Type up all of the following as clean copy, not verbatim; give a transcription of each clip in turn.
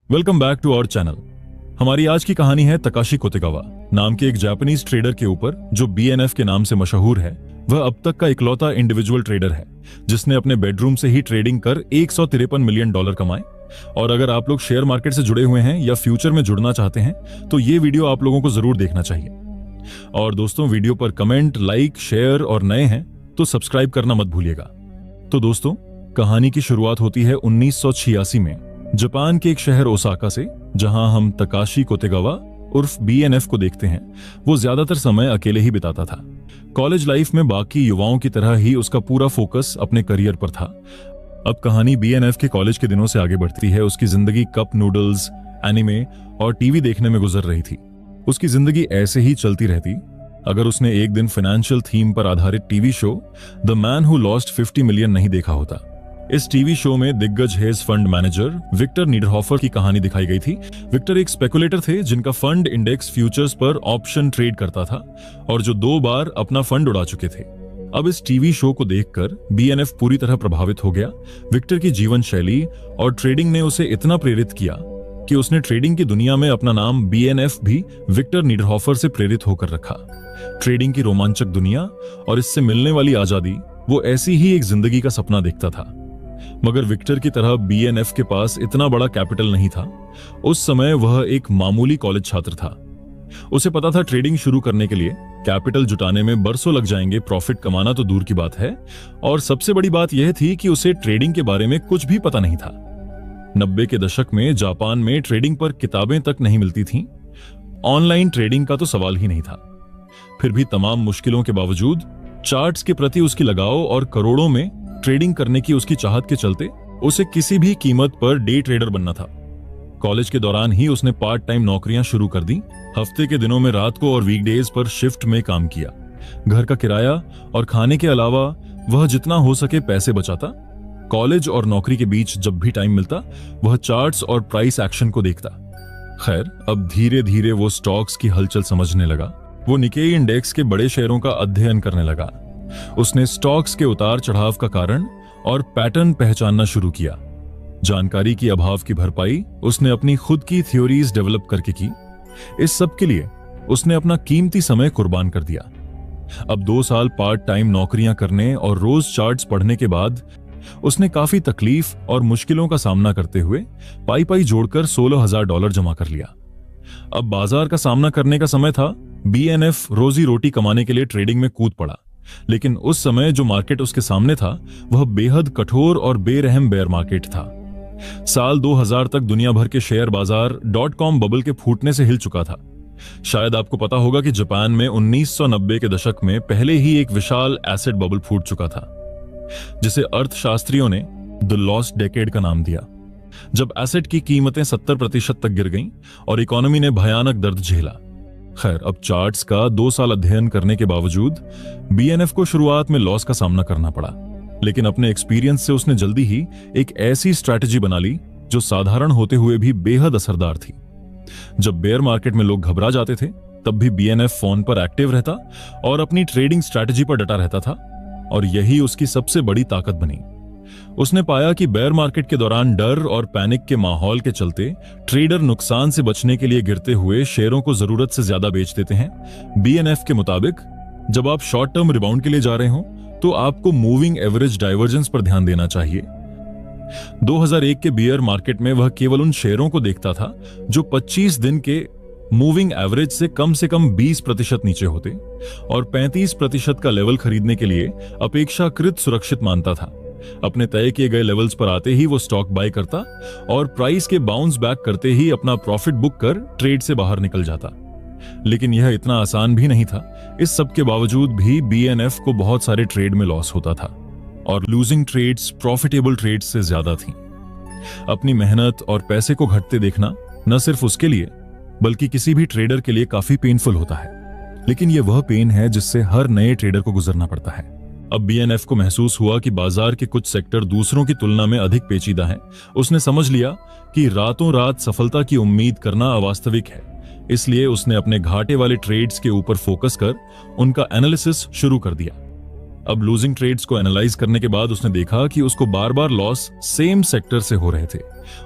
Welcome back to our channel. हमारी आज की कहानी है तकाशी कोतेगावा नाम के एक जापानीज ट्रेडर के ऊपर जो बीएनएफ के नाम से मशहूर है। वह अब तक का इकलौता इंडिविजुअल ट्रेडर है जिसने अपने बेडरूम से ही ट्रेडिंग कर $153 मिलियन कमाए। और अगर आप लोग शेयर मार्केट से जुड़े हुए हैं या फ्यूचर में जुड़ना चाहते हैं तो ये वीडियो आप लोगों को जरूर देखना चाहिए। और दोस्तों, वीडियो पर कमेंट, लाइक, शेयर और नए हैं तो सब्सक्राइब करना मत भूलिएगा। तो दोस्तों, कहानी की शुरुआत होती है 1986 में जापान के एक शहर ओसाका से, जहां हम तकाशी कोतेगावा उर्फ बीएनएफ को देखते हैं। वो ज्यादातर समय अकेले ही बिताता था। कॉलेज लाइफ में बाकी युवाओं की तरह ही उसका पूरा फोकस अपने करियर पर था। अब कहानी बीएनएफ के कॉलेज के दिनों से आगे बढ़ती है। उसकी जिंदगी कप नूडल्स, एनिमे और टीवी देखने में गुजर रही थी। उसकी जिंदगी ऐसे ही चलती रहती अगर उसने एक दिन फाइनेंशियल थीम पर आधारित TV show the man who lost 50 million नहीं देखा होता। इस टीवी शो में दिग्गज हेज फंड मैनेजर विक्टर नीडरहॉफर की कहानी दिखाई गई थी। विक्टर एक स्पेकुलेटर थे जिनका फंड इंडेक्स फ्यूचर्स पर ऑप्शन ट्रेड करता था और जो 2 बार अपना फंड उड़ा चुके थे। अब इस टीवी शो को देखकर बीएनएफ पूरी तरह प्रभावित हो गया। विक्टर की जीवन शैली और ट्रेडिंग ने उसे इतना प्रेरित किया कि उसने ट्रेडिंग की दुनिया में अपना नाम बीएनएफ भी विक्टर नीडरहॉफर से प्रेरित होकर रखा। ट्रेडिंग की रोमांचक दुनिया और इससे मिलने वाली आजादी, वो ऐसी ही एक जिंदगी का सपना देखता था। मगर विक्टर की तरह बीएनएफ के पास इतना बड़ा कैपिटल नहीं था। उस समय वह एक मामूली कॉलेज छात्र था। उसे पता था ट्रेडिंग शुरू करने के लिए कैपिटल जुटाने में बरसों लग जाएंगे, प्रॉफिट कमाना तो दूर की बात है। और सबसे बड़ी बात यह थी कि उसे ट्रेडिंग के बारे में कुछ भी पता नहीं था। 90 के दशक में जापान में ट्रेडिंग पर किताबें तक नहीं मिलती थीं। ऑनलाइन ट्रेडिंग का तो सवाल ही नहीं था। फिर भी तमाम मुश्किलों के बावजूद चार्ट्स के प्रति उसकी लगाव और करोड़ों में ट्रेडिंग करने की उसकी चाहत के चलते उसे किसी भी कीमत पर डे ट्रेडर बनना था। कॉलेज के दौरान ही उसने पार्ट टाइम नौकरियां शुरू कर दी। हफ्ते के दिनों में रात को और वीकडेज पर शिफ्ट में काम किया। घर का किराया और खाने के अलावा वह जितना हो सके पैसे बचाता। कॉलेज और नौकरी के बीच जब भी टाइम मिलता वह चार्ट्स और प्राइस एक्शन को देखता। खैर, अब धीरे धीरे वो स्टॉक्स की हलचल समझने लगा। वो निकेई इंडेक्स के बड़े शेयरों का अध्ययन करने लगा। उसने स्टॉक्स के उतार चढ़ाव का कारण और पैटर्न पहचानना शुरू किया। जानकारी की अभाव की भरपाई उसने अपनी खुद की थ्योरीज डेवलप करके की। इस सब के लिए उसने अपना कीमती समय कुर्बान कर दिया। अब 2 साल पार्ट टाइम नौकरियां करने और रोज चार्ट्स पढ़ने के बाद उसने काफी तकलीफ और मुश्किलों का सामना करते हुए पाई जोड़कर $16,000 जमा कर लिया। अब बाजार का सामना करने का समय था। बीएनएफ रोजी रोटी कमाने के लिए ट्रेडिंग में कूद पड़ा। लेकिन उस समय जो मार्केट उसके सामने था वह बेहद कठोर और बेरहम बेयर मार्केट था। साल 2000 तक दुनिया भर के शेयर बाजार .com बबल के फूटने से हिल चुका था। शायद आपको पता होगा कि जापान में 1990 के दशक में पहले ही एक विशाल एसेट बबल फूट चुका था, जिसे अर्थशास्त्रियों ने द लॉस्ट डेकेड का नाम दिया। जब एसेट की कीमतें 70% तक गिर गईं और इकोनॉमी ने भयानक दर्द झेला। खैर, अब चार्ट्स का 2 साल अध्ययन करने के बावजूद बीएनएफ को शुरुआत में लॉस का सामना करना पड़ा। लेकिन अपने एक्सपीरियंस से उसने जल्दी ही एक ऐसी स्ट्रैटेजी बना ली जो साधारण होते हुए भी बेहद असरदार थी। जब बेयर मार्केट में लोग घबरा जाते थे तब भी बीएनएफ फोन पर एक्टिव रहता और अपनी ट्रेडिंग स्ट्रैटेजी पर डटा रहता था। और यही उसकी सबसे बड़ी ताकत बनी। उसने पाया कि बेयर मार्केट के दौरान डर और पैनिक के माहौल के चलते ट्रेडर नुकसान से बचने के लिए गिरते हुए शेयरों को जरूरत से ज्यादा बेच देते हैं। बीएनएफ के मुताबिक जब आप शॉर्ट टर्म रिबाउंड के लिए जा रहे हो तो आपको मूविंग एवरेज डाइवर्जेंस पर ध्यान देना चाहिए। 2001 के बियर मार्केट में वह केवल उन शेयरों को देखता था जो 25 दिन के मूविंग एवरेज से कम 20% नीचे होते और 35% का लेवल खरीदने के लिए अपेक्षाकृत सुरक्षित मानता था। अपने तय किए गए लेवल्स पर आते ही वो स्टॉक बाय करता और प्राइस के बाउंस बैक करते ही अपना प्रॉफिट बुक कर ट्रेड से बाहर निकल जाता। लेकिन यह इतना आसान भी नहीं था। इस सब के बावजूद भी बीएनएफ को बहुत सारे ट्रेड में लॉस होता था और लूजिंग ट्रेड्स प्रॉफिटेबल ट्रेड्स से ज्यादा थीं। अपनी मेहनत और पैसे को घटते देखना न सिर्फ उसके लिए बल्कि किसी भी ट्रेडर के लिए काफी पेनफुल होता है। लेकिन यह वह पेन है जिससे हर नए ट्रेडर को गुजरना पड़ता है। अब बीएनएफ को महसूस हुआ कि बाजार के कुछ सेक्टर दूसरों की तुलना में अधिक पेचीदा हैं। उसने समझ लिया कि रातों रात सफलता की उम्मीद करना अवास्तविक है। इसलिए उसने अपने घाटे वाले ट्रेड्स के ऊपर फोकस कर उनका एनालिसिस शुरू कर दिया। अब लूजिंग ट्रेड्स को एनालाइज करने के बाद उसने देखा कि उसको बार बार लॉस सेम सेक्टर से हो रहे थे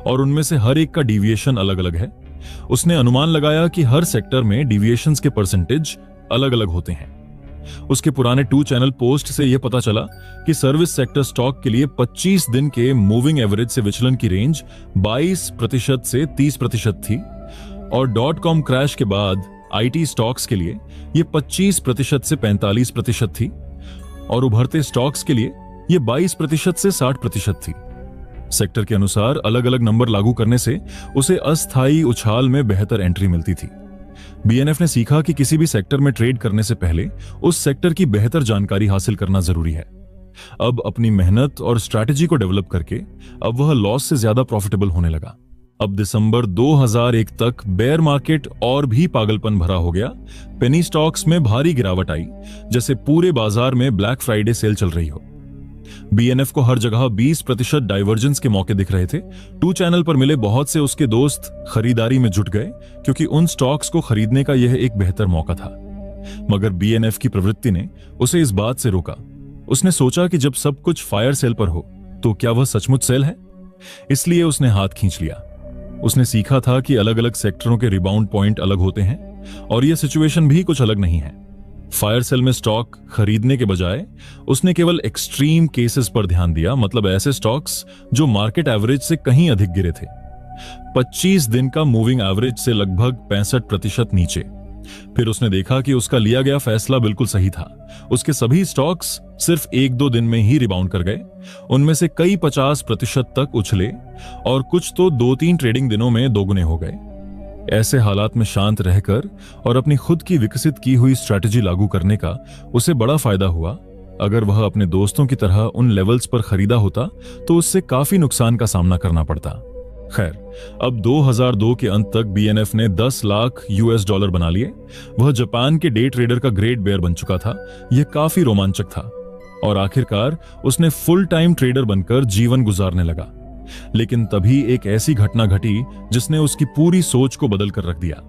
और उनमें से हर एक का डिविएशन अलग अलग है। उसने अनुमान लगाया कि हर सेक्टर में डिविएशंस के परसेंटेज अलग अलग होते हैं। उसके पुराने 2 चैनल पोस्ट से यह पता चला कि सर्विस सेक्टर स्टॉक के लिए 25 दिन के मूविंग एवरेज से विचलन की रेंज 22% से 30% थी और .com क्रैश के बाद आईटी स्टॉक्स के लिए यह 25% से 45% थी और उभरते स्टॉक्स के लिए यह 22% से 60% थी। सेक्टर के अनुसार अलग अलग नंबर लागू करने से उसे अस्थायी उछाल में बेहतर एंट्री मिलती थी। बीएनएफ ने सीखा कि किसी भी सेक्टर में ट्रेड करने से पहले उस सेक्टर की बेहतर जानकारी हासिल करना जरूरी है। अब अपनी मेहनत और स्ट्रैटेजी को डेवलप करके अब वह लॉस से ज्यादा प्रॉफिटेबल होने लगा। अब दिसंबर 2001 तक बेयर मार्केट और भी पागलपन भरा हो गया। पेनी स्टॉक्स में भारी गिरावट आई, जैसे पूरे बाजार में ब्लैक फ्राइडे सेल चल रही हो। बीएनएफ को हर जगह 20% डाइवर्जेंस के मौके दिख रहे थे। 2 चैनल पर मिले बहुत से उसके दोस्त खरीदारी में जुट गए क्योंकि उन स्टॉक्स को खरीदने का यह एक बेहतर मौका था। मगर बीएनएफ की प्रवृत्ति ने उसे इस बात से रोका। उसने सोचा कि जब सब कुछ फायर सेल पर हो तो क्या वह सचमुच सेल है? इसलिए उसने हाथ खींच लिया। उसने सीखा था कि अलग अलग सेक्टरों के रिबाउंड पॉइंट अलग होते हैं और यह सिचुएशन भी कुछ अलग नहीं है। फायर सेल में स्टॉक खरीदने के बजाय उसने केवल एक्सट्रीम केसेस पर ध्यान दिया, मतलब ऐसे स्टॉक्स जो मार्केट एवरेज से कहीं अधिक गिरे थे। 25 दिन का मूविंग एवरेज से लगभग 65% नीचे। फिर उसने देखा कि उसका लिया गया फैसला बिल्कुल सही था। उसके सभी स्टॉक्स सिर्फ 1-2 दिन में ही रिबाउंड कर गए। उनमें से कई 50% तक उछले और कुछ तो 2-3 ट्रेडिंग दिनों में दोगुने हो गए। ऐसे हालात में शांत रहकर और अपनी खुद की विकसित की हुई स्ट्रैटेजी लागू करने का उसे बड़ा फायदा हुआ। अगर वह अपने दोस्तों की तरह उन लेवल्स पर खरीदा होता तो उससे काफी नुकसान का सामना करना पड़ता। खैर, अब 2002 के अंत तक बीएनएफ ने 10 लाख $US बना लिए। वह जापान के डे ट्रेडर का ग्रेट बेयर बन चुका था। यह काफी रोमांचक था और आखिरकार उसने फुल टाइम ट्रेडर बनकर जीवन गुजारने लगा। लेकिन तभी एक ऐसी घटना घटी जिसने उसकी पूरी सोच को बदल कर रख दिया।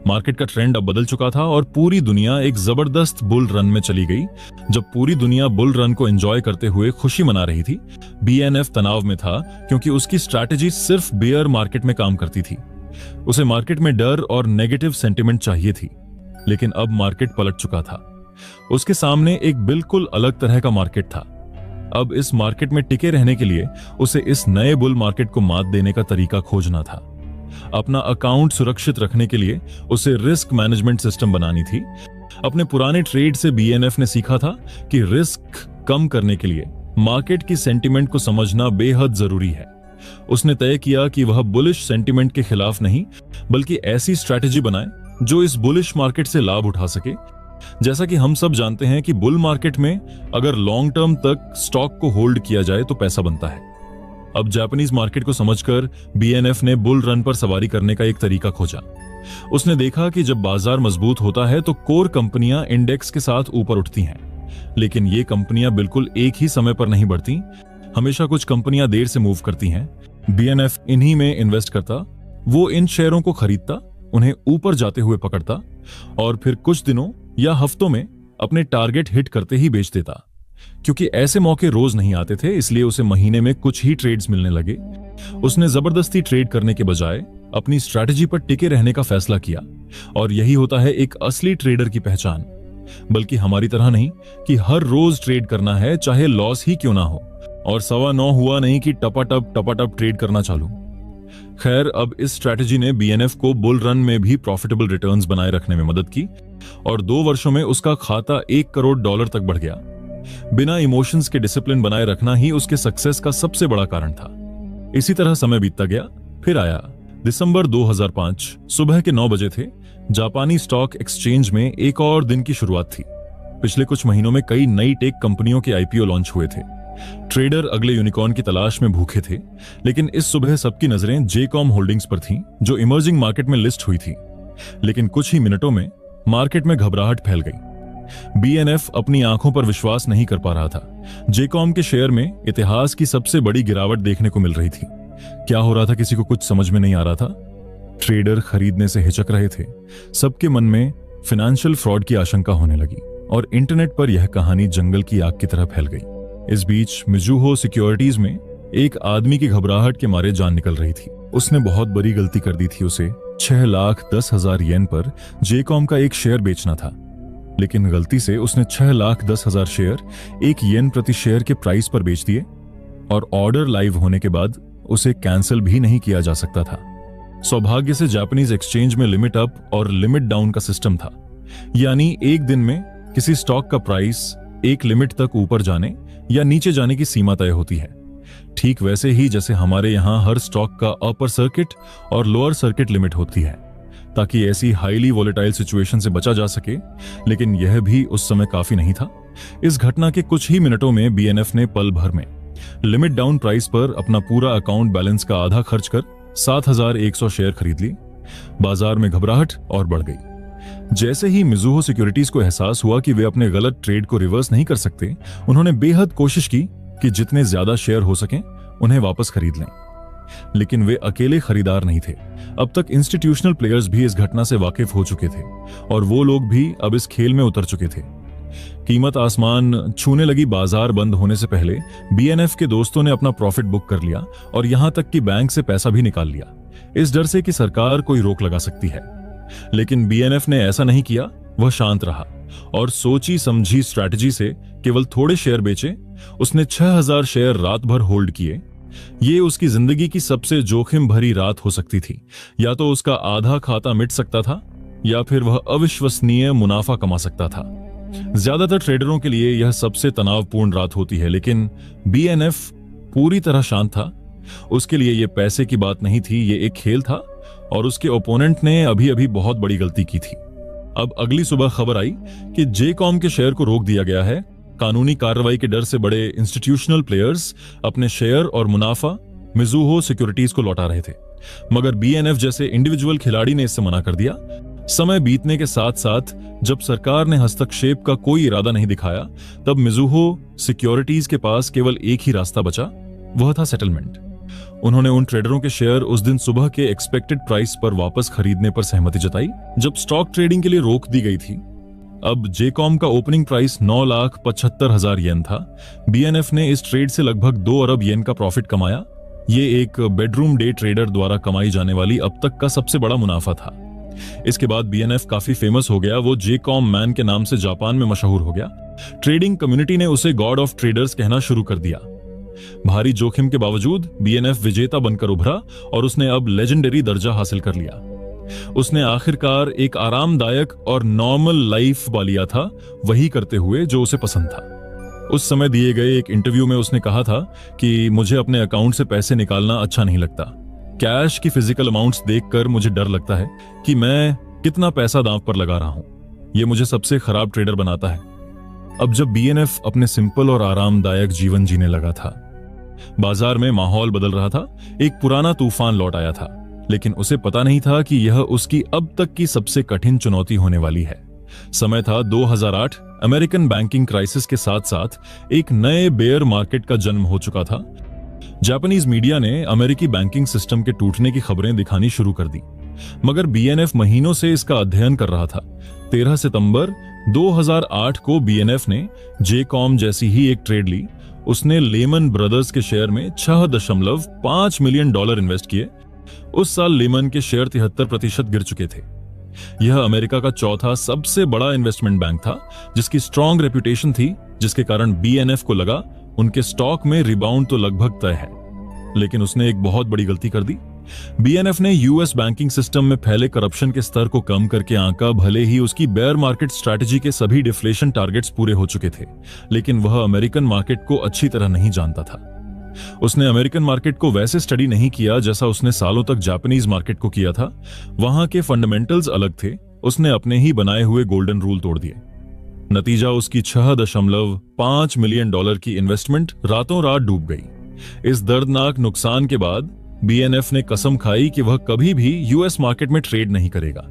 मार्केट का ट्रेंड अब बदल चुका था और पूरी दुनिया एक जबरदस्त बुल रन में चली गई। जब पूरी दुनिया बुल रन को एंजॉय करते हुए खुशी मना रही थी, बीएनएफ तनाव में था क्योंकि उसकी स्ट्रैटेजी सिर्फ बेयर मार्केट में काम करती थी। उसे मार्केट में डर और नेगेटिव सेंटिमेंट चाहिए थी। लेकिन अब मार्केट पलट चुका था। उसके सामने एक बिल्कुल अलग तरह का मार्केट था। अब इस मार्केट में टिके रहने के लिए उसे इस नए बुल मार्केट को मात देने का तरीका खोजना था। अपना अकाउंट सुरक्षित रखने के लिए उसे रिस्क मैनेजमेंट सिस्टम बनानी थी। अपने पुराने ट्रेड से बीएनएफ ने सीखा था कि रिस्क कम करने के लिए मार्केट की सेंटिमेंट को समझना बेहद जरूरी है। उसने तय किया कि वह बुलिश सेंटिमेंट के खिलाफ नहीं, बल्कि ऐसी स्ट्रैटेजी बनाए जो इस बुलिश मार्केट से लाभ उठा सके। जैसा कि हम सब जानते हैं कि बुल मार्केट में अगर लॉन्ग टर्म तक स्टॉक को होल्ड किया जाए तो पैसा बनता है। अब जापानीज मार्केट को समझकर बीएनएफ ने बुल रन पर सवारी करने का एक तरीका खोजा। उसने देखा कि जब बाजार मजबूत होता है तो कोर कंपनियां इंडेक्स के साथ ऊपर उठती हैं, लेकिन ये कंपनियां बिल्कुल एक ही समय पर नहीं बढ़ती। हमेशा कुछ कंपनियां देर से मूव करती हैं। बीएनएफ इन्हीं में इन्वेस्ट करता। वो इन शेयरों को खरीदता, उन्हें ऊपर जाते हुए पकड़ता और फिर कुछ दिनों या हफ्तों में अपने टारगेट हिट करते ही बेच देता। क्योंकि ऐसे मौके रोज नहीं आते थे, इसलिए उसे महीने में कुछ ही ट्रेड्स मिलने लगे। उसने जबरदस्ती ट्रेड करने के बजाय अपनी स्ट्रैटेजी पर टिके रहने का फैसला किया और यही होता है एक असली ट्रेडर की पहचान। बल्कि हमारी तरह नहीं कि हर रोज ट्रेड करना है, चाहे लॉस ही क्यों ना हो, और 9:15 हुआ नहीं कि टपाटप ट्रेड करना चालू। खैर, अब इस स्ट्रैटेजी ने बीएनएफ को बुल रन में भी प्रॉफिटेबल रिटर्न्स बनाए रखने में मदद की और 2 वर्षों में उसका खाता $1 करोड़ तक बढ़ गया। बिना इमोशंस के डिसिप्लिन बनाए रखना ही उसके सक्सेस का सबसे बड़ा कारण था। इसी तरह समय बीतता गया। फिर आया दिसंबर 2005। सुबह के 9 बजे थे। जापानी स्टॉक एक्सचेंज में एक और दिन की शुरुआत थी। पिछले कुछ महीनों में कई नई टेक कंपनियों के आईपीओ लॉन्च हुए थे। ट्रेडर अगले यूनिकॉर्न की तलाश में भूखे थे, लेकिन इस सुबह सबकी नजरें जेकॉम होल्डिंग्स पर थीं, जो इमर्जिंग मार्केट में लिस्ट हुई थी। लेकिन कुछ ही मिनटों में मार्केट में घबराहट फैल गई। बीएनएफ अपनी आंखों पर विश्वास नहीं कर पा रहा था। जेकॉम के शेयर में इतिहास की सबसे बड़ी गिरावट देखने को मिल रही थी। क्या हो रहा था किसी को कुछ समझ में नहीं आ रहा था। ट्रेडर खरीदने से हिचक रहे थे। सबके मन में फाइनेंशियल फ्रॉड की आशंका होने लगी। और इंटरनेट पर यह कहानी जंगल की आग की तरह फैल गई। इस बीच मिजुहो सिक्योरिटीज में एक आदमी की घबराहट के मारे जान निकल रही थी। उसने बहुत बड़ी गलती कर दी थी। उसे 6,10,000 येन पर जेकॉम का एक शेयर बेचना था, लेकिन गलती से उसने 6,10,000 शेयर 1 येन प्रति शेयर के प्राइस पर बेच दिए और ऑर्डर लाइव होने के बाद उसे कैंसिल भी नहीं किया जा सकता था। सौभाग्य से जापानीज एक्सचेंज में लिमिट अप और लिमिट डाउन का सिस्टम था, यानी एक दिन में किसी स्टॉक का प्राइस एक लिमिट तक ऊपर जाने या नीचे जाने की सीमा तय होती है। ठीक वैसे ही जैसे हमारे यहां हर स्टॉक का अपर सर्किट और लोअर सर्किट लिमिट होती है, ताकि ऐसी हाईली वोलेटाइल सिचुएशन से बचा जा सके। लेकिन यह भी उस समय काफी नहीं था। इस घटना के कुछ ही मिनटों में बीएनएफ ने पल भर में लिमिट डाउन प्राइस पर अपना पूरा अकाउंट बैलेंस का आधा खर्च कर 7,100 शेयर खरीद लिए। बाजार में घबराहट और बढ़ गई। जैसे ही मिजुहो सिक्योरिटीज को एहसास हुआ कि वे अपने गलत ट्रेड को रिवर्स नहीं कर सकते, उन्होंने बेहद कोशिश की कि जितने ज्यादा शेयर हो सकें उन्हें वापस खरीद लें। लेकिन वे अकेले खरीदार नहीं थे। अब तक इंस्टीट्यूशनल प्लेयर्स भी इस घटना से वाकिफ हो चुके थे और वो लोग भी अब इस खेल में उतर चुके थे। कीमत आसमान छूने लगी। बाजार बंद होने से पहले बीएनएफ के दोस्तों ने अपना प्रॉफिट बुक कर लिया और यहां तक कि बैंक से पैसा भी निकाल लिया, इस डर से कि सरकार कोई रोक लगा सकती है। लेकिन बीएनएफ ने ऐसा नहीं किया। वह शांत रहा और सोची समझी स्ट्रैटेजी से केवल थोड़े शेयर बेचे। उसने 6,000 शेयर रात भर होल्ड किए। ये उसकी जिंदगी की सबसे जोखिम भरी रात हो सकती थी। या तो उसका आधा खाता मिट सकता था या फिर वह अविश्वसनीय मुनाफा कमा सकता था। ज्यादातर ट्रेडरों के लिए यह सबसे तनावपूर्ण रात होती है, लेकिन बीएनएफ पूरी तरह शांत था। उसके लिए यह पैसे की बात नहीं थी, ये एक खेल था और उसके ओपोनेंट ने अभी अभी बहुत बड़ी गलती की थी। अब अगली सुबह खबर आई कि जेकॉम के शेयर को रोक दिया गया है। कानूनी कार्रवाई के डर से बड़े इंस्टीट्यूशनल प्लेयर्स अपने शेयर और मुनाफा मिजुहो सिक्योरिटीज को लौटा रहे थे, मगर बीएनएफ जैसे इंडिविजुअल खिलाड़ी ने इससे मना कर दिया। समय बीतने के साथ साथ जब सरकार ने हस्तक्षेप का कोई इरादा नहीं दिखाया, तब मिजुहो सिक्योरिटीज के पास केवल एक ही रास्ता बचा, वह था सेटलमेंट। उन्होंने उन ट्रेडरों के शेयर उस दिन सुबह के एक्सपेक्टेड प्राइस पर वापस खरीदने पर सहमति जताई जब स्टॉक ट्रेडिंग के लिए रोक दी गई थी। अब जेकॉम का ओपनिंग प्राइस 9,75,000 येन था। बीएनएफ ने इस ट्रेड से लगभग 2 अरब येन का प्रॉफिट कमाया। ये एक बेडरूम डे ट्रेडर द्वारा कमाई जाने वाली अब तक का सबसे बड़ा मुनाफा था। इसके बाद बीएनएफ काफी फेमस हो गया। वो जेकॉम मैन के नाम से जापान में मशहूर हो गया। ट्रेडिंग कम्युनिटी ने उसे गॉड ऑफ ट्रेडर्स कहना शुरू कर दिया। भारी जोखिम के बावजूद बीएनएफ विजेता बनकर उभरा और उसने अब लेजेंडरी दर्जा हासिल कर लिया। उसने आखिरकार एक आरामदायक और नॉर्मल लाइफ पा लिया था, वही करते हुए जो उसे पसंद था। उस समय दिए गए एक इंटरव्यू में उसने कहा था कि मुझे अपने अकाउंट से पैसे निकालना अच्छा नहीं लगता। कैश की फिजिकल अमाउंट्स देखकर मुझे डर लगता है कि मैं कितना पैसा दांव पर लगा रहा हूं। यह मुझे सबसे खराब ट्रेडर बनाता है। अब जब बीएनएफ अपने सिंपल और आरामदायक जीवन जीने लगा था, बाजार में माहौल बदल रहा था। एक पुराना तूफान लौट आया था, लेकिन उसे पता नहीं था कि यह उसकी अब तक की सबसे कठिन चुनौती होने वाली है। समय था 2008। अमेरिकन बैंकिंग क्राइसिस के साथ साथ एक नए बेयर मार्केट का जन्म हो चुका था। जापानीज मीडिया ने अमेरिकी बैंकिंग सिस्टम के टूटने की खबरें दिखानी शुरू कर दी, मगर बीएनएफ महीनों से इसका अध्ययन कर रहा था। 13 सितंबर 2008 को बीएनएफ ने जेकॉम जैसी ही एक ट्रेड ली। उसने लेमन ब्रदर्स के शेयर में $6.5 मिलियन इन्वेस्ट किए। उस साल लेमन के शेयर 73% गिर चुके थे। यह अमेरिका का चौथा सबसे बड़ा इन्वेस्टमेंट बैंक था, जिसकी स्ट्रॉन्ग रेपुटेशन थी, जिसके कारण बीएनएफ को लगा उनके स्टॉक में रिबाउंड तो लगभग तय है। लेकिन उसने एक बहुत बड़ी गलती कर दी। बीएनएफ ने यूएस बैंकिंग सिस्टम में फैले करप्शन के स्तर को कम करके आंका। भले ही उसकी बेयर मार्केट स्ट्रैटेजी के सभी डिफ्लेशन टारगेट्स पूरे हो चुके थे, लेकिन वह अमेरिकन मार्केट को अच्छी तरह नहीं जानता था। उसने अमेरिकन मार्केट को वैसे स्टडी नहीं किया जैसा उसने सालों तक जापानीज मार्केट को किया था। वहां के फंडामेंटल्स अलग थे। उसने अपने ही बनाए हुए गोल्डन रूल तोड़ दिए। नतीजा, उसकी $6.5 मिलियन की इन्वेस्टमेंट रातों रात डूब गई। इस दर्दनाक नुकसान के बाद बीएनएफ ने कसम खाई कि वह कभी भी यूएस मार्केट में ट्रेड नहीं करेगा।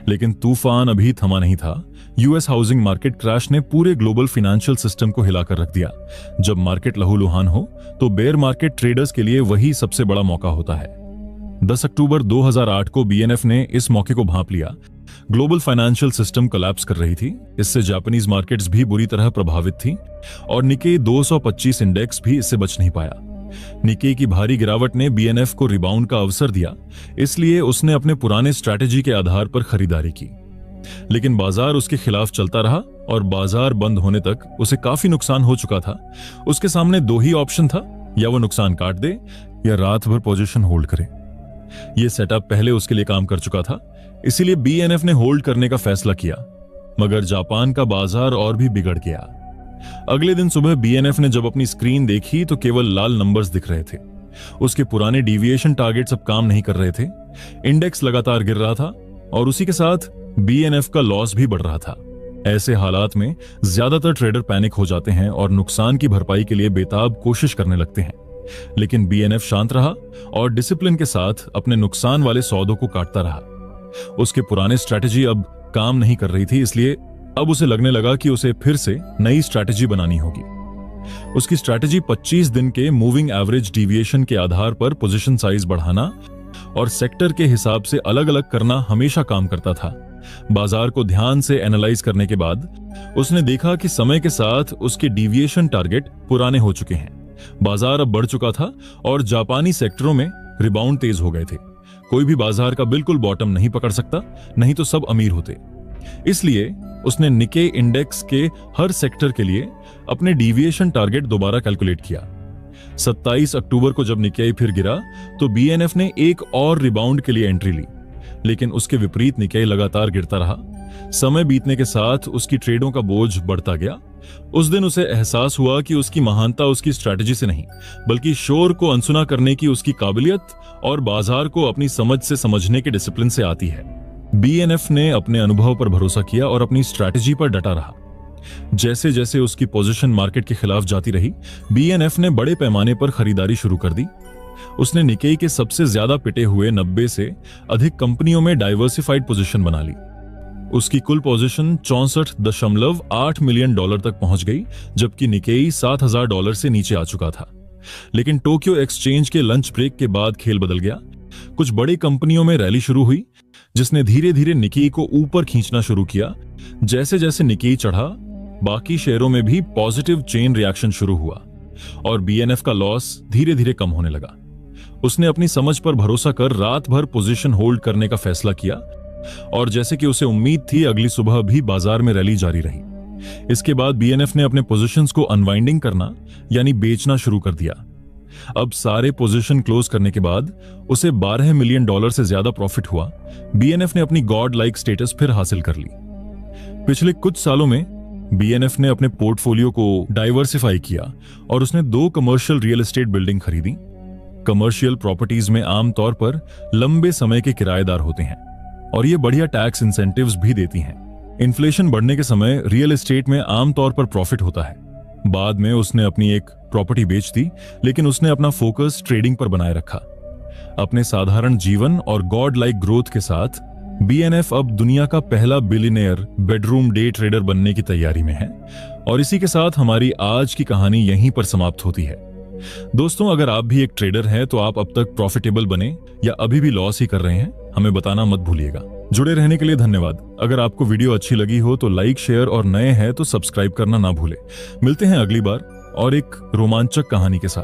लेकिन तूफान अभी थमा नहीं था। यूएस हाउसिंग मार्केट क्रैश ने पूरे ग्लोबल फाइनेंशियल सिस्टम को हिलाकर रख दिया। जब मार्केट लहूलुहान हो तो बेयर मार्केट ट्रेडर्स के लिए वही सबसे बड़ा मौका होता है। 10 अक्टूबर 2008 को बीएनएफ ने इस मौके को भांप लिया। ग्लोबल फाइनेंशियल सिस्टम कोलैप्स कर रही थी। इससे जापानीज मार्केट्स भी बुरी तरह प्रभावित थी और निकेई 225 इंडेक्स भी इससे बच नहीं पाया। निकेई की भारी गिरावट ने बीएनएफ को रिबाउंड का अवसर दिया, इसलिए उसने अपने पुराने स्ट्रैटेजी के आधार पर खरीदारी की। लेकिन बाजार उसके खिलाफ चलता रहा और बाजार बंद होने तक उसे काफी नुकसान हो चुका था। उसके सामने दो ही ऑप्शन था, या वो नुकसान काट दे या रात भर पोजीशन होल्ड करे। यह सेटअप पहले उसके लिए काम कर चुका था, इसीलिए बीएनएफ ने होल्ड करने का फैसला किया। मगर जापान का बाजार और भी बिगड़ गया। अगले दिन सुबह बीएनएफ ने जब अपनी स्क्रीन देखी तो केवल लाल नंबर्स दिख रहे थे। उसके पुराने डिविएशन टारगेट्स अब काम नहीं कर रहे थे। इंडेक्स लगातार गिर रहा था और उसी के साथ बीएनएफ का लॉस भी बढ़ रहा था। ऐसे हालात में ज्यादातर ट्रेडर पैनिक हो जाते हैं और नुकसान की भरपाई के लिए बेताब कोशिश करने लगते हैं। लेकिन बीएनएफ शांत रहा और डिसिप्लिन के साथ अपने नुकसान वाले सौदों को काटता रहा। उसके पुराने स्ट्रैटेजी अब काम नहीं कर रही थी, इसलिए अब उसे लगने लगा कि उसे फिर से नई स्ट्रैटेजी बनानी होगी। उसकी स्ट्रैटेजी 25 दिन के मूविंग एवरेज डिविएशन के आधार पर पोजीशन साइज बढ़ाना और सेक्टर के हिसाब से अलग अलग करना हमेशा काम करता था। बाजार को ध्यान से एनालाइज करने के बाद उसने देखा कि समय के साथ उसके डिविएशन टारगेट पुराने हो चुके हैं। बाजार अब बढ़ चुका था और जापानी सेक्टरों में रिबाउंड तेज हो गए थे। कोई भी बाजार का बिल्कुल बॉटम नहीं पकड़ सकता, नहीं तो सब अमीर होते। इसलिए उसने निकेई इंडेक्स के हर सेक्टर के लिए अपने डिविएशन टारगेट दोबारा कैलकुलेट किया। 27 अक्टूबर को जब निकेई फिर गिरा तो बीएनएफ ने एक और रिबाउंड के लिए एंट्री ली, लेकिन उसके विपरीत निकेई लगातार गिरता रहा। समय बीतने के साथ उसकी ट्रेडों का बोझ बढ़ता गया। उस दिन उसे एहसास हुआ कि उसकी महानता उसकी स्ट्रैटेजी से नहीं, बल्कि शोर को अनसुना करने की उसकी काबिलियत और बाजार को अपनी समझ से समझने के डिसिप्लिन से आती है। बीएनएफ ने अपने अनुभव पर भरोसा किया और अपनी स्ट्रैटेजी पर डटा रहा। जैसे जैसे उसकी पोजीशन मार्केट के खिलाफ जाती रही, बीएनएफ ने बड़े पैमाने पर खरीदारी शुरू कर दी। उसने निकेई के सबसे ज्यादा पिटे हुए 90 से अधिक कंपनियों में डाइवर्सिफाइड पोजीशन बना ली। उसकी कुल पोजीशन $64.8 मिलियन तक पहुंच गई, जबकि निकेई $7,000 से नीचे आ चुका था। लेकिन टोक्यो एक्सचेंज के लंच ब्रेक के बाद खेल बदल गया। कुछ बड़ी कंपनियों में रैली शुरू हुई, जिसने धीरे धीरे निकेई को ऊपर खींचना शुरू किया। जैसे जैसे निकेई चढ़ा, बाकी शेयरों में भी पॉजिटिव चेन रिएक्शन शुरू हुआ और बीएनएफ का लॉस धीरे धीरे कम होने लगा। उसने अपनी समझ पर भरोसा कर रात भर पोजीशन होल्ड करने का फैसला किया और जैसे कि उसे उम्मीद थी, अगली सुबह भी बाजार में रैली जारी रही। इसके बाद बीएनएफ ने अपने पोजीशंस को अनवाइंडिंग करना यानी बेचना शुरू कर दिया। अब सारे पोजीशन क्लोज करने के बाद उसे $12 मिलियन से ज्यादा प्रॉफिट हुआ। बीएनएफ ने अपनी गॉड लाइक स्टेटस फिर हासिल कर ली। पिछले कुछ सालों में बीएनएफ ने अपने पोर्टफोलियो को डाइवर्सिफाई किया और उसने 2 कमर्शियल रियल एस्टेट बिल्डिंग खरीदी। कमर्शियल प्रॉपर्टीज में आमतौर पर लंबे समय के किराएदार होते हैं और ये बढ़िया टैक्स इंसेंटिव्स भी देती हैं। इन्फ्लेशन बढ़ने के समय रियल एस्टेट में आमतौर पर प्रॉफिट होता है। बाद में उसने अपनी एक प्रॉपर्टी बेच दी, लेकिन उसने अपना फोकस ट्रेडिंग पर बनाए रखा। अपने साधारण जीवन और गॉड लाइक ग्रोथ के साथ बीएनएफ अब दुनिया का पहला बिलियनियर बेडरूम डे ट्रेडर बनने की तैयारी में है। और इसी के साथ हमारी आज की कहानी यहीं पर समाप्त होती है। दोस्तों, अगर आप भी एक ट्रेडर हैं तो आप अब तक प्रॉफिटेबल बने या अभी भी लॉस ही कर रहे हैं, हमें बताना मत भूलिएगा। जुड़े रहने के लिए धन्यवाद। अगर आपको वीडियो अच्छी लगी हो तो लाइक, शेयर और नए हैं तो सब्सक्राइब करना ना भूले। मिलते हैं अगली बार और एक रोमांचक कहानी के साथ।